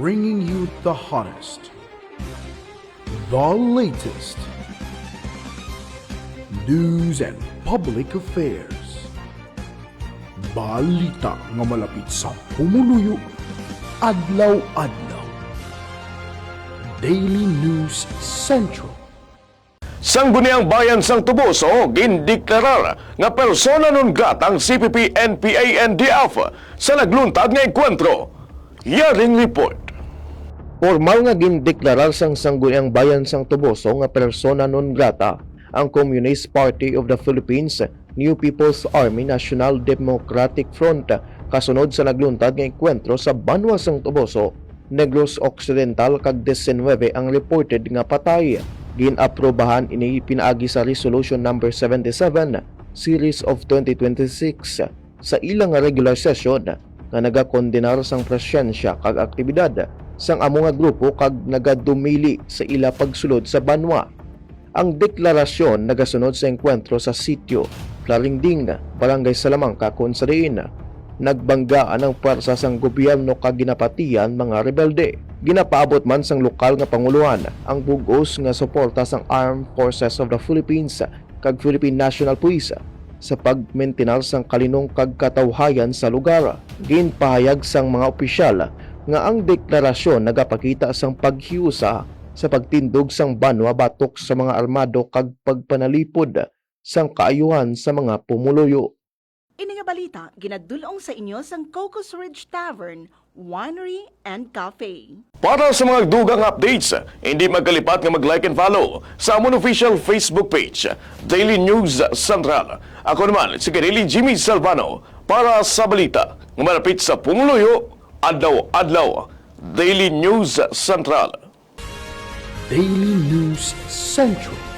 bringing you the hottest, the latest news and public affairs. Balita nga malapit sa pumuluyo, adlaw-adlaw. Daily News Central. Sangguniang Bayan sang Tubuso gindeklarar nga persona non grata ang CPP-NPA-NDF sa nagluntad nga enkwentro. Yaring report. Formal nga gindeklarar sang Sangguniang Bayan sang Tubuso nga persona non grata ang Communist Party of the Philippines, New People's Army National Democratic Front kasunod sa nagluntad nga enkwentro sa Banwa sang Tubuso, Negros Occidental kag 19 ang reported nga patay. Ginaprobahan ini pinaagi sa Resolution number 77 Series of 2026 sa ilang nga regular session nga nagakondenar sang presyensya kag aktibidad sang amo nga grupo kag nagadumili sa ila pagsulod sa Banwa. Ang deklarasyon nagasunod sa enkwentro sa sitio Clarinding, Barangay Salamanca kung sa diin nagbanggaan ang pwersa sang gobyerno kag ginapatian mga rebelde. Ginapaabot man sang lokal nga panguluhan ang bugos nga suporta sang Armed Forces of the Philippines kag Philippine National Police sa pagmaintenar sang kalinong kag katawhayan sa lugar. Ginpahayag sang mga opisyal nga ang deklarasyon nagapakita sang paghiusa sa pagtindog sang Banwa batok sa mga armado kag pagpanalipod sang kaayuhan sa mga pumuluyo. Ini nga balita ginadulong sa inyo sang Cocos Ridge Tavern, Winery and Cafe. Para sa mga dugang updates, hindi magkalipat nga mag-like and follow sa amon official Facebook page, Daily News Central. Ako naman, si Kanili Jimmy Salvano para sa balita nga malapit sa pumuluyo, adlaw-adlaw. Daily News Central. Daily News Central.